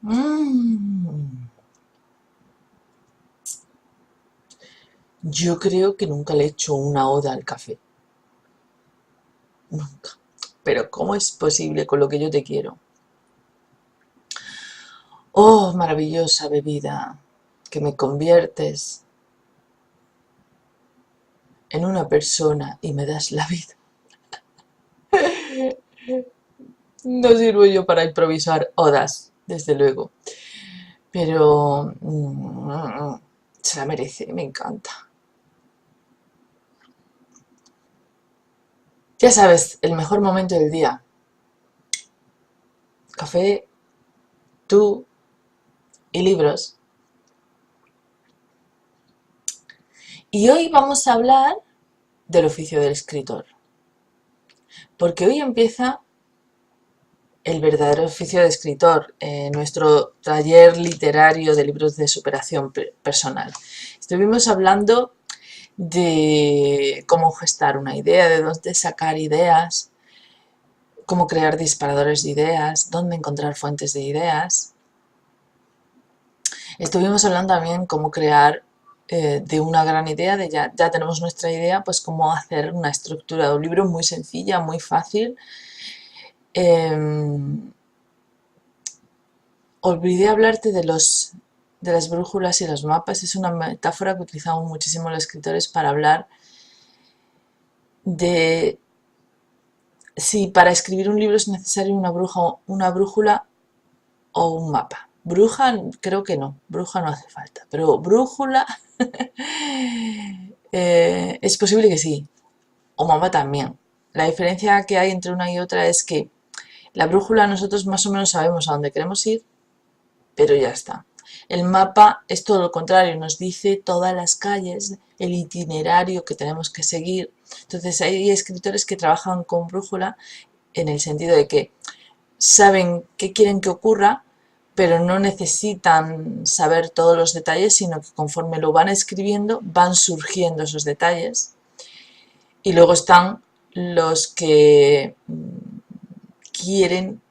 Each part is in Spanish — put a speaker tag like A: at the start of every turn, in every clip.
A: Mm, yo creo que nunca le he hecho una oda al café. Nunca. Pero ¿cómo es posible con lo que yo te quiero? Oh, maravillosa bebida, que me conviertes en una persona y me das la vida. No sirvo yo para improvisar odas, desde luego. Pero se la merece, me encanta. Ya sabes, el mejor momento del día. Café, tú y libros. Y hoy vamos a hablar del oficio del escritor. Porque hoy empieza el verdadero oficio de escritor, nuestro taller literario de libros de superación personal. Estuvimos hablando de cómo gestar una idea, de dónde sacar ideas, cómo crear disparadores de ideas, dónde encontrar fuentes de ideas. Estuvimos hablando también cómo crear de una gran idea, de ya tenemos nuestra idea, pues cómo hacer una estructura de un libro muy sencilla, muy fácil. Olvidé hablarte de las brújulas y los mapas. Es una metáfora que utilizamos muchísimo los escritores para hablar de si para escribir un libro es necesario una brújula o un mapa. Bruja creo que no, bruja no hace falta, pero brújula es posible que sí, o mapa también. La diferencia que hay entre una y otra es que la brújula nosotros más o menos sabemos a dónde queremos ir, pero ya está. El mapa es todo lo contrario, nos dice todas las calles, el itinerario que tenemos que seguir. Entonces hay escritores que trabajan con brújula en el sentido de que saben qué quieren que ocurra, pero no necesitan saber todos los detalles, sino que conforme lo van escribiendo van surgiendo esos detalles. Y luego están los que quieren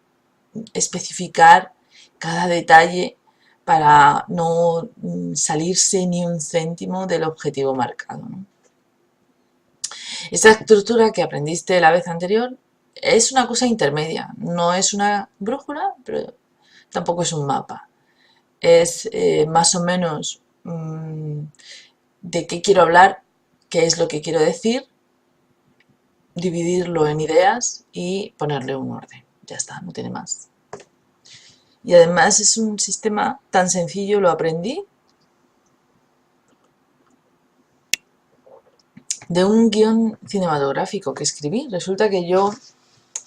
A: especificar cada detalle para no salirse ni un céntimo del objetivo marcado, ¿no? Esta estructura que aprendiste la vez anterior es una cosa intermedia, no es una brújula, pero tampoco es un mapa. Es más o menos de qué quiero hablar, qué es lo que quiero decir, dividirlo en ideas y ponerle un orden. Ya está, no tiene más. Y además es un sistema tan sencillo, lo aprendí de un guión cinematográfico que escribí. Resulta que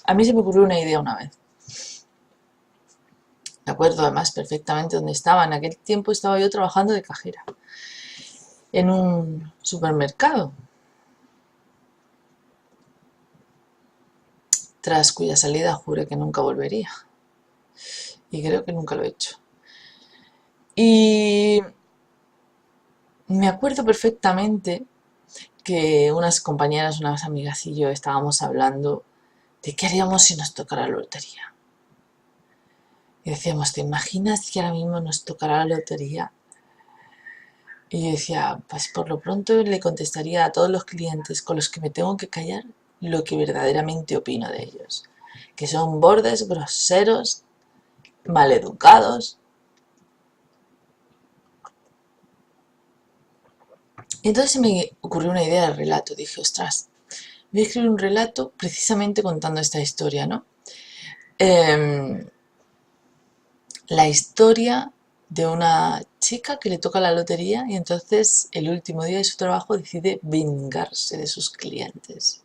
A: a mí se me ocurrió una idea una vez. Me acuerdo además perfectamente dónde estaba. En aquel tiempo estaba yo trabajando de cajera en un supermercado, tras cuya salida juré que nunca volvería. Y creo que nunca lo he hecho. Y me acuerdo perfectamente que unas compañeras, unas amigas y yo estábamos hablando de qué haríamos si nos tocara la lotería. Y decíamos, ¿te imaginas que ahora mismo nos tocara la lotería? Y yo decía, pues por lo pronto le contestaría a todos los clientes con los que me tengo que callar lo que verdaderamente opino de ellos. Que son bordes, groseros, maleducados. Y entonces se me ocurrió una idea de relato. Dije, ostras, voy a escribir un relato precisamente contando esta historia, ¿no? La historia de una chica que le toca la lotería y entonces el último día de su trabajo decide vengarse de sus clientes.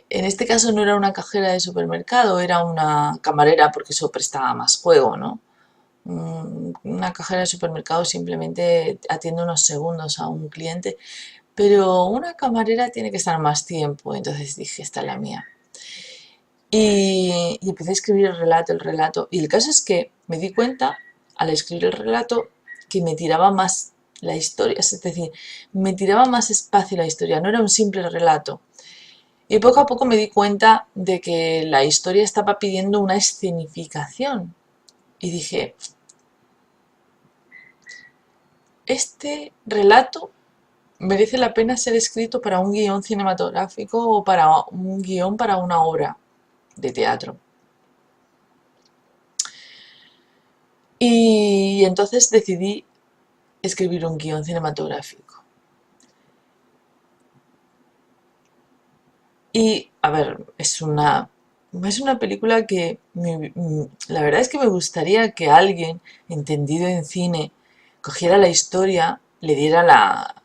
A: En este caso no era una cajera de supermercado, era una camarera porque eso prestaba más juego, ¿no? Una cajera de supermercado simplemente atiende unos segundos a un cliente, pero una camarera tiene que estar más tiempo, entonces dije, esta es la mía. Y empecé a escribir el relato. Y el caso es que me di cuenta, al escribir el relato, que me tiraba más la historia, es decir, me tiraba más espacio la historia, no era un simple relato. Y poco a poco me di cuenta de que la historia estaba pidiendo una escenificación. y dije, este relato merece la pena ser escrito para un guión cinematográfico o para un guión para una obra de teatro. Y entonces decidí escribir un guión cinematográfico. Y, a ver, es una película que la verdad es que me gustaría que alguien, entendido en cine, cogiera la historia, le diera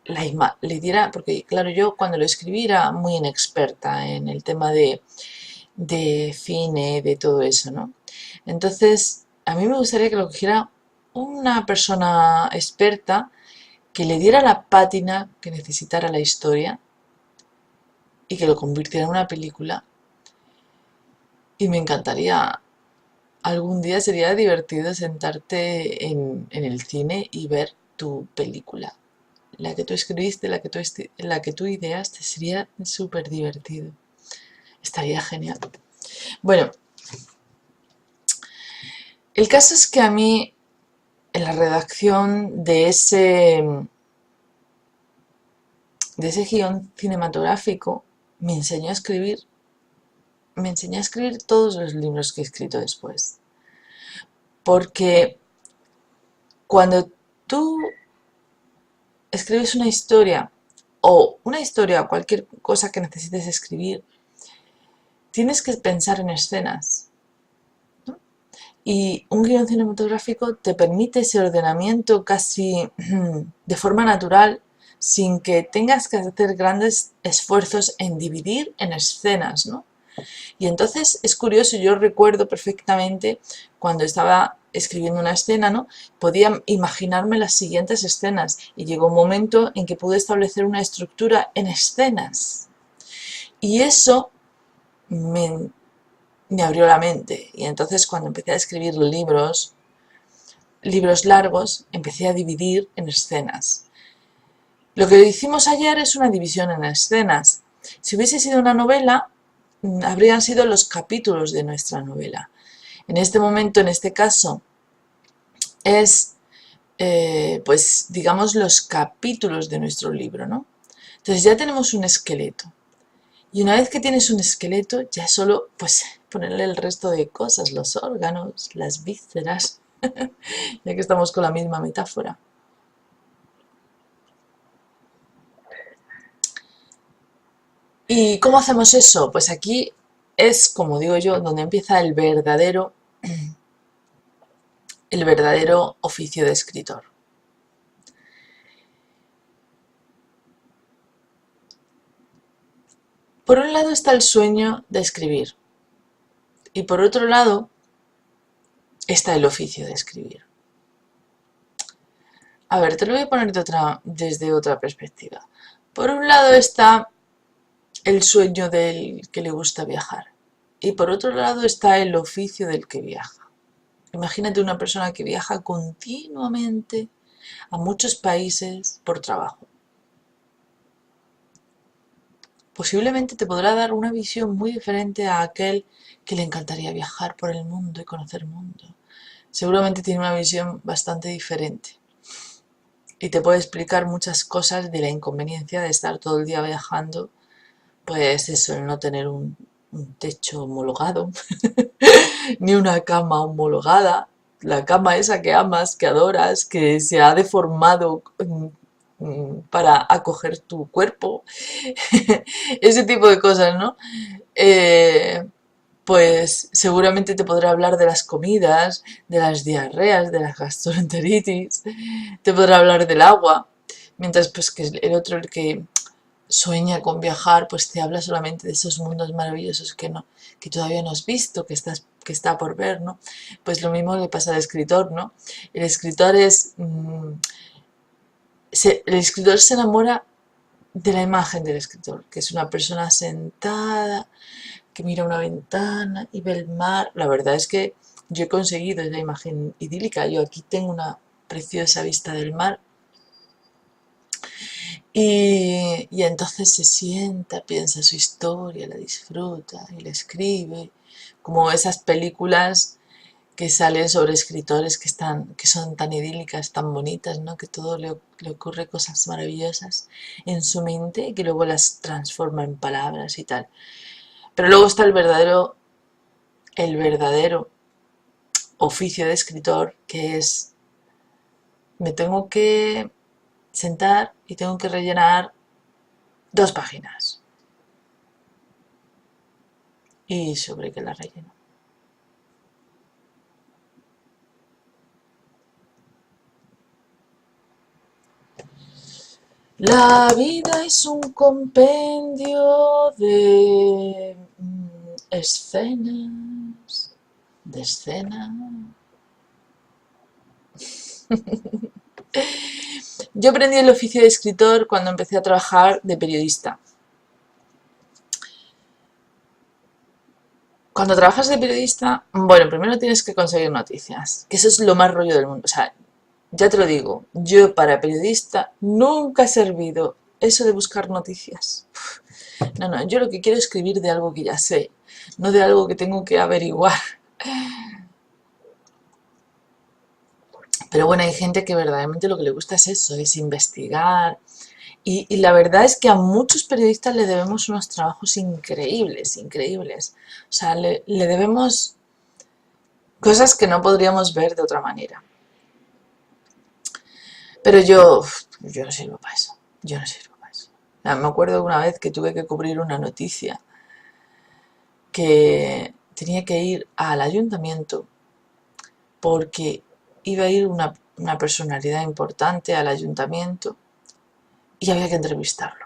A: le diera, porque claro, yo cuando lo escribí era muy inexperta en el tema de cine, de todo eso, ¿no? Entonces, a mí me gustaría que lo cogiera una persona experta que le diera la pátina que necesitara la historia y que lo convirtiera en una película. Y me encantaría, algún día sería divertido sentarte en el cine y ver tu película. La que tú escribiste, la que tú ideaste, sería súper divertido. Estaría genial. Bueno, el caso es que a mí, en la redacción de ese guión cinematográfico, me enseñó a escribir todos los libros que he escrito después. Porque cuando tú escribes una historia o cualquier cosa que necesites escribir, tienes que pensar en escenas. Y un guión cinematográfico te permite ese ordenamiento casi de forma natural, sin que tengas que hacer grandes esfuerzos en dividir en escenas, ¿no? Y entonces es curioso, yo recuerdo perfectamente cuando estaba escribiendo una escena, ¿no? Podía imaginarme las siguientes escenas y llegó un momento en que pude establecer una estructura en escenas. Y eso me, me abrió la mente. Y entonces cuando empecé a escribir libros largos, empecé a dividir en escenas. Lo que hicimos ayer es una división en escenas. Si hubiese sido una novela, habrían sido los capítulos de nuestra novela. En este momento, en este caso, es, pues, digamos, los capítulos de nuestro libro, ¿no? Entonces ya tenemos un esqueleto. Y una vez que tienes un esqueleto, ya es solo, pues, ponerle el resto de cosas, los órganos, las vísceras, ya que estamos con la misma metáfora. ¿Y cómo hacemos eso? Pues aquí es, como digo yo, donde empieza el verdadero oficio de escritor. Por un lado está el sueño de escribir y por otro lado está el oficio de escribir. A ver, te lo voy a poner desde otra perspectiva. Por un lado está el sueño del que le gusta viajar y por otro lado está el oficio del que viaja. Imagínate una persona que viaja continuamente a muchos países por trabajo. Posiblemente te podrá dar una visión muy diferente a aquel que le encantaría viajar por el mundo y conocer el mundo. Seguramente tiene una visión bastante diferente y te puede explicar muchas cosas de la inconveniencia de estar todo el día viajando, pues eso, el no tener un techo homologado, ni una cama homologada, la cama esa que amas, que adoras, que se ha deformado para acoger tu cuerpo, ese tipo de cosas, ¿no? Eh, pues seguramente te podrá hablar de las comidas, de las diarreas, de las gastroenteritis, te podrá hablar del agua, mientras pues que el otro, el que sueña con viajar, pues te habla solamente de esos mundos maravillosos que todavía no has visto, que está por ver, ¿no? Pues lo mismo le pasa al escritor, ¿no? El escritor el escritor se enamora de la imagen del escritor, que es una persona sentada, que mira una ventana y ve el mar. La verdad es que yo he conseguido esa imagen idílica. Yo aquí tengo una preciosa vista del mar. Y entonces se sienta, piensa su historia, la disfruta y la escribe, como esas películas que salen sobre escritores que son tan idílicas, tan bonitas, ¿no? Que todo le ocurre cosas maravillosas en su mente y que luego las transforma en palabras y tal. Pero luego está el verdadero oficio de escritor, que es, me tengo que sentar y tengo que rellenar 2 páginas. ¿Y sobre qué las relleno? La vida es un compendio de escenas, de escenas. Yo aprendí el oficio de escritor cuando empecé a trabajar de periodista. Cuando trabajas de periodista, bueno, primero tienes que conseguir noticias, que eso es lo más rollo del mundo. O sea, ya te lo digo, yo para periodista nunca he servido eso de buscar noticias. No, no, yo lo que quiero es escribir de algo que ya sé, no de algo que tengo que averiguar. Pero bueno, hay gente que verdaderamente lo que le gusta es eso, es investigar. Y la verdad es que a muchos periodistas le debemos unos trabajos increíbles, increíbles. O sea, le debemos cosas que no podríamos ver de otra manera. Pero yo no sirvo para eso. Yo no sirvo para eso. Me acuerdo de una vez que tuve que cubrir una noticia que tenía que ir al ayuntamiento porque iba a ir una personalidad importante al ayuntamiento y había que entrevistarlo.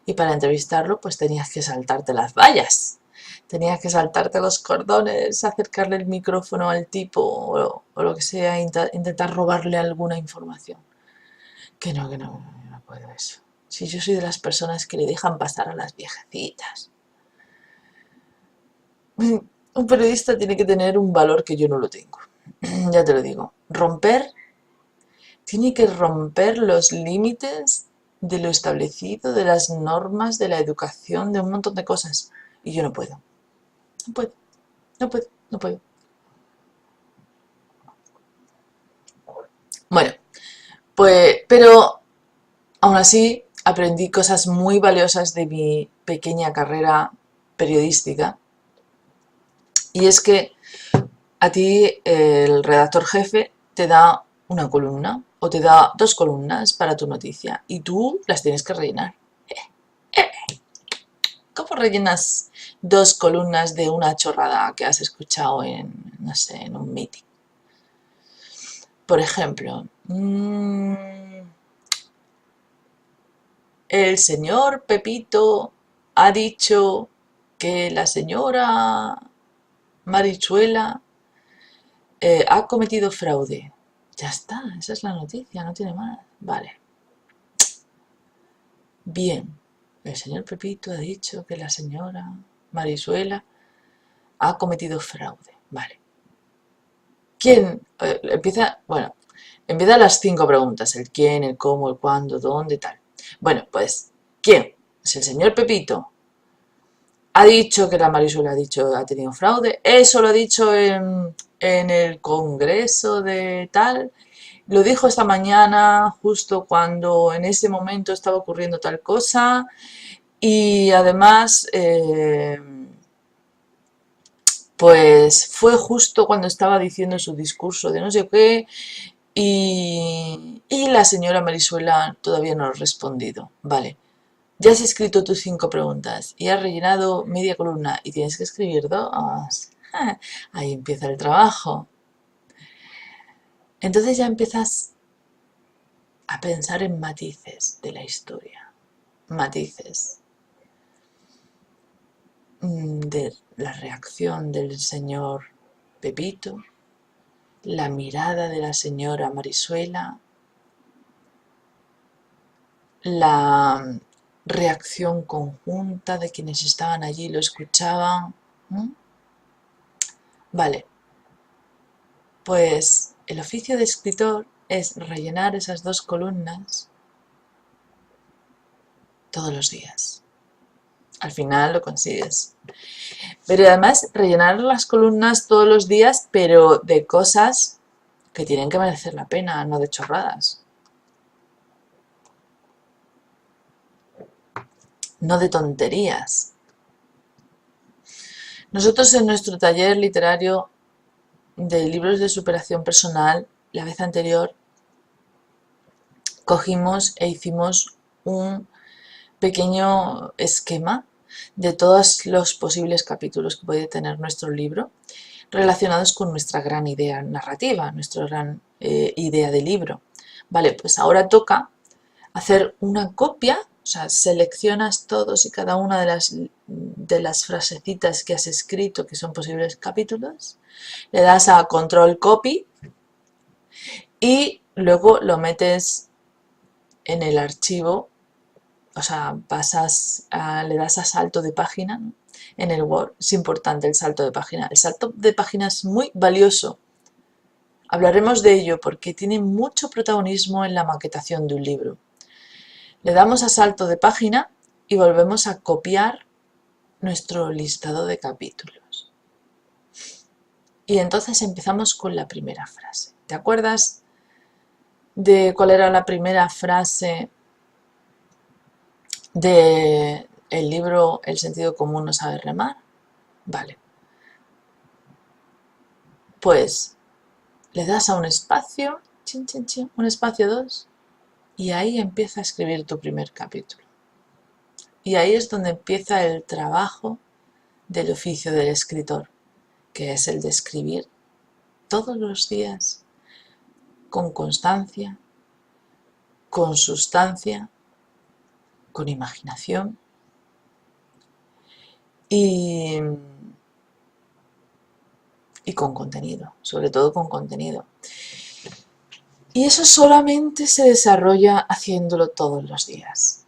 A: Y para entrevistarlo pues tenías que saltarte las vallas. Tenías que saltarte los cordones, acercarle el micrófono al tipo o lo que sea, intentar robarle alguna información. Que no puedo eso. Si yo soy de las personas que le dejan pasar a las viejecitas. Un periodista tiene que tener un valor que yo no lo tengo. Ya te lo digo. Tiene que romper los límites de lo establecido, de las normas, de la educación, de un montón de cosas. Y yo no puedo. No puedo. No puedo. No puedo. Bueno, pues, pero aún así aprendí cosas muy valiosas de mi pequeña carrera periodística. Y es que a ti el redactor jefe te da una columna o te da 2 columnas para tu noticia y tú las tienes que rellenar. ¿Cómo rellenas 2 columnas de una chorrada que has escuchado no sé, en un meeting? Por ejemplo, el señor Pepito ha dicho que la señora Marichuela ha cometido fraude. Ya está, esa es la noticia, no tiene más. Vale. Bien, el señor Pepito ha dicho que la señora Marichuela ha cometido fraude. Vale. ¿Quién? Empieza las 5 preguntas. El quién, el cómo, el cuándo, dónde, tal. Bueno, pues, ¿quién? Si el señor Pepito ha dicho que la Marichuela ha tenido fraude, eso lo ha dicho en el congreso de tal, lo dijo esta mañana justo cuando en ese momento estaba ocurriendo tal cosa y además pues fue justo cuando estaba diciendo su discurso de no sé qué y la señora Marichuela todavía no ha respondido. Vale, ya has escrito tus 5 preguntas y has rellenado media columna y tienes que escribir 2. Ahí empieza el trabajo. Entonces ya empiezas a pensar en matices de la historia. Matices de la reacción del señor Pepito, la mirada de la señora Marichuela, la reacción conjunta de quienes estaban allí y lo escuchaban. Vale, pues el oficio de escritor es rellenar esas 2 columnas todos los días. Al final lo consigues. Pero además rellenar las columnas todos los días, pero de cosas que tienen que merecer la pena, no de chorradas. No de tonterías. Nosotros en nuestro taller literario de libros de superación personal, la vez anterior, cogimos e hicimos un pequeño esquema de todos los posibles capítulos que puede tener nuestro libro relacionados con nuestra gran idea narrativa, nuestra gran idea de libro. Vale, pues ahora toca hacer una copia, o sea, seleccionas todos y cada una de las frasecitas que has escrito que son posibles capítulos, le das a control copy y luego lo metes en el archivo, o sea, le das a salto de página, ¿no? En el Word. Es importante el salto de página. El salto de página es muy valioso. Hablaremos de ello porque tiene mucho protagonismo en la maquetación de un libro. Le damos a salto de página y volvemos a copiar nuestro listado de capítulos. Y entonces empezamos con la primera frase. ¿Te acuerdas de cuál era la primera frase del libro El sentido común no sabe remar? Vale. Pues le das a un espacio, chin, chin, chin, un espacio 2, y ahí empieza a escribir tu primer capítulo. Y ahí es donde empieza el trabajo del oficio del escritor, que es el de escribir todos los días, con constancia, con sustancia, con imaginación y con contenido, sobre todo con contenido. Y eso solamente se desarrolla haciéndolo todos los días.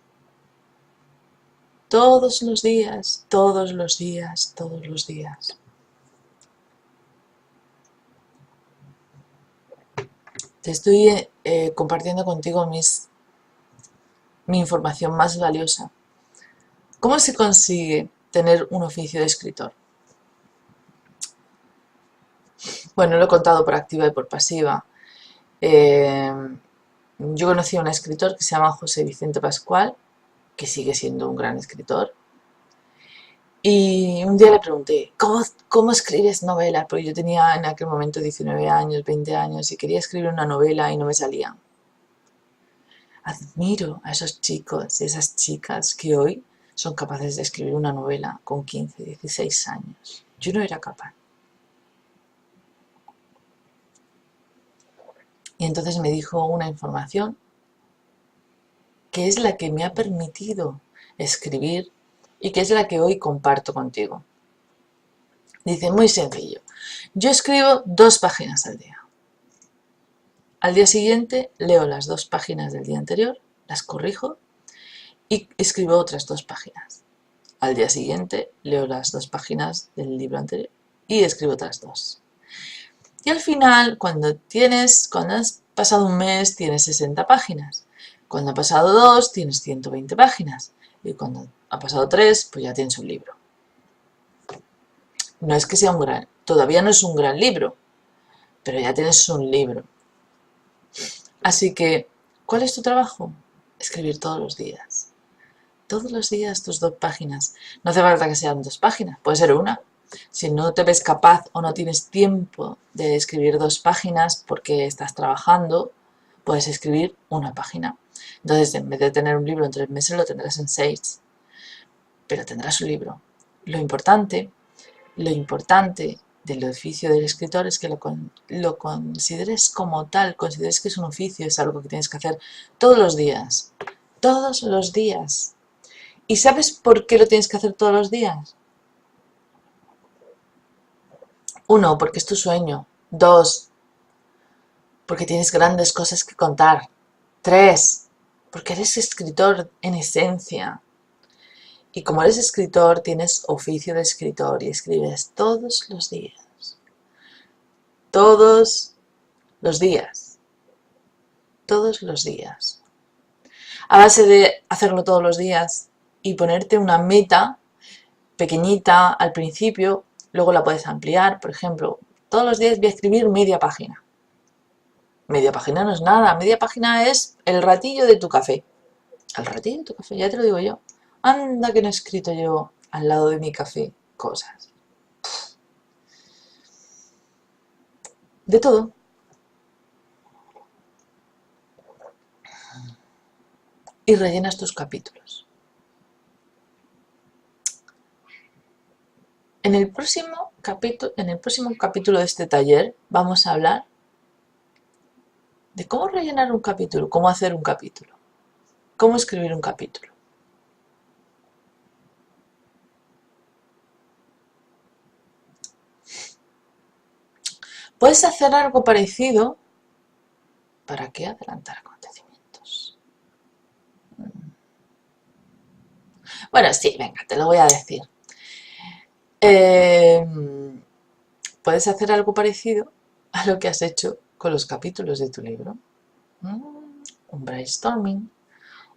A: Todos los días, todos los días, todos los días. Te estoy compartiendo contigo mi información más valiosa. ¿Cómo se consigue tener un oficio de escritor? Bueno, lo he contado por activa y por pasiva. Yo conocí a un escritor que se llama José Vicente Pascual, que sigue siendo un gran escritor. Y un día le pregunté, ¿cómo escribes novelas? Porque yo tenía en aquel momento 19 años, 20 años y quería escribir una novela y no me salía. Admiro a esos chicos y esas chicas que hoy son capaces de escribir una novela con 15, 16 años. Yo no era capaz. Y entonces me dijo una información que es la que me ha permitido escribir y que es la que hoy comparto contigo. Dice, muy sencillo, yo escribo 2 páginas al día. Al día siguiente leo las 2 páginas del día anterior, las corrijo y escribo otras 2 páginas. Al día siguiente leo las 2 páginas del libro anterior y escribo otras 2. Y al final, cuando has pasado un mes, tienes 60 páginas. Cuando ha pasado 2, tienes 120 páginas. Y cuando ha pasado 3, pues ya tienes un libro. No es que sea todavía no es un gran libro, pero ya tienes un libro. Así que, ¿cuál es tu trabajo? Escribir todos los días. Todos los días tus 2 páginas. No hace falta que sean 2 páginas, puede ser una. Si no te ves capaz o no tienes tiempo de escribir 2 páginas porque estás trabajando, puedes escribir una página. Entonces, en vez de tener un libro en 3 meses, lo tendrás en 6. Pero tendrás un libro. Lo importante del oficio del escritor es que lo consideres como tal, consideres que es un oficio, es algo que tienes que hacer todos los días. Todos los días. ¿Y sabes por qué lo tienes que hacer todos los días? 1, porque es tu sueño. 2, porque tienes grandes cosas que contar. 3, porque eres escritor en esencia. Y como eres escritor, tienes oficio de escritor y escribes todos los días. Todos los días. Todos los días. A base de hacerlo todos los días y ponerte una meta pequeñita al principio, luego la puedes ampliar. Por ejemplo, todos los días voy a escribir media página. Media página no es nada, media página es el ratillo de tu café. El ratillo de tu café, ya te lo digo yo. Anda que no he escrito yo al lado de mi café cosas. De todo. Y rellenas tus capítulos. En el próximo capítulo de este taller vamos a hablar de cómo rellenar un capítulo, cómo hacer un capítulo, cómo escribir un capítulo. Puedes hacer algo parecido. ¿Para qué adelantar acontecimientos? Bueno, sí, venga, te lo voy a decir. Puedes hacer algo parecido a lo que has hecho con los capítulos de tu libro. Un brainstorming,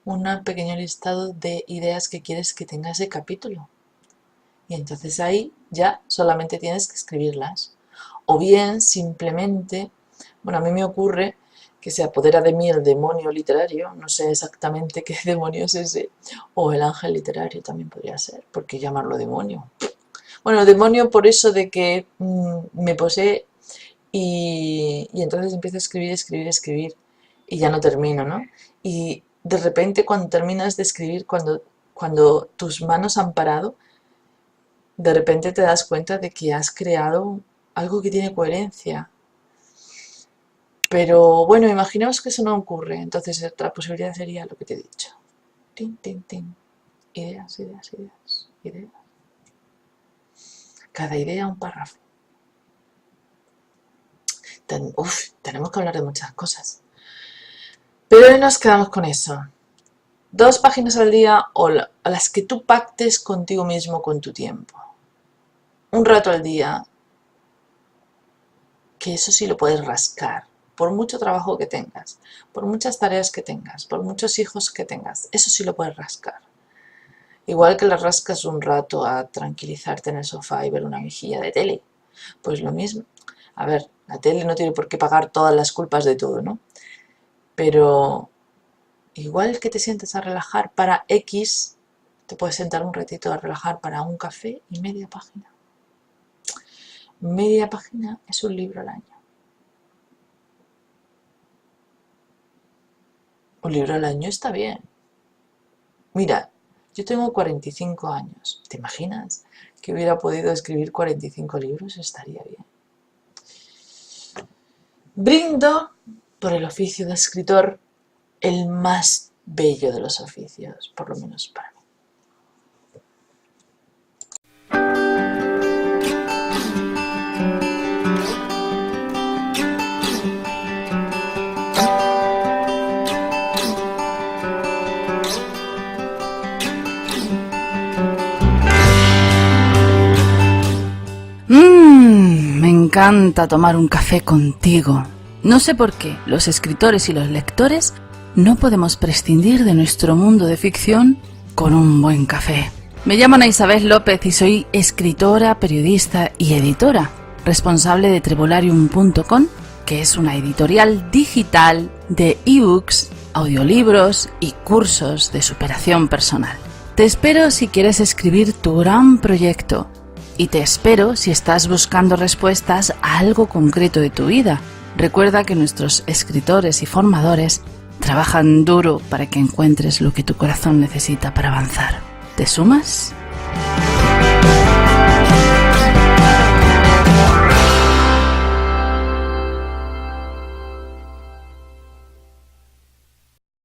A: un pequeño listado de ideas que quieres que tenga ese capítulo. Y entonces ahí ya solamente tienes que escribirlas. O bien simplemente, bueno, a mí me ocurre que se apodera de mí el demonio literario, no sé exactamente qué demonio es ese, o el ángel literario también podría ser, ¿por qué llamarlo demonio? Bueno, demonio por eso de que me posee y entonces empiezo a escribir y ya no termino, ¿no? Y de repente cuando terminas de escribir, cuando tus manos han parado, de repente te das cuenta de que has creado algo que tiene coherencia. Pero bueno, imaginaos que eso no ocurre, entonces otra posibilidad sería lo que te he dicho. Tin, tin, tin. Ideas, ideas, ideas, ideas. Cada idea un párrafo. Tenemos que hablar de muchas cosas. Pero hoy nos quedamos con eso. 2 páginas al día o a las que tú pactes contigo mismo con tu tiempo. Un rato al día, que eso sí lo puedes rascar, por mucho trabajo que tengas, por muchas tareas que tengas, por muchos hijos que tengas, eso sí lo puedes rascar. Igual que le rascas un rato a tranquilizarte en el sofá y ver una mejilla de tele, pues lo mismo. A ver, la tele no tiene por qué pagar todas las culpas de todo, ¿no? Pero igual que te sientes a relajar para X, te puedes sentar un ratito a relajar para un café y media página. Media página es un libro al año. Un libro al año está bien. Mira, yo tengo 45 años. ¿Te imaginas que hubiera podido escribir 45 libros? Estaría bien. Brindo por el oficio de escritor, el más bello de los oficios, por lo menos para mí.
B: Me encanta tomar un café contigo. No sé por qué los escritores y los lectores no podemos prescindir de nuestro mundo de ficción con un buen café. Me llamo Ana Isabel López y soy escritora, periodista y editora, responsable de Trevolarium.com, que es una editorial digital de ebooks, audiolibros y cursos de superación personal. Te espero si quieres escribir tu gran proyecto. Y te espero si estás buscando respuestas a algo concreto de tu vida. Recuerda que nuestros escritores y formadores trabajan duro para que encuentres lo que tu corazón necesita para avanzar. ¿Te sumas?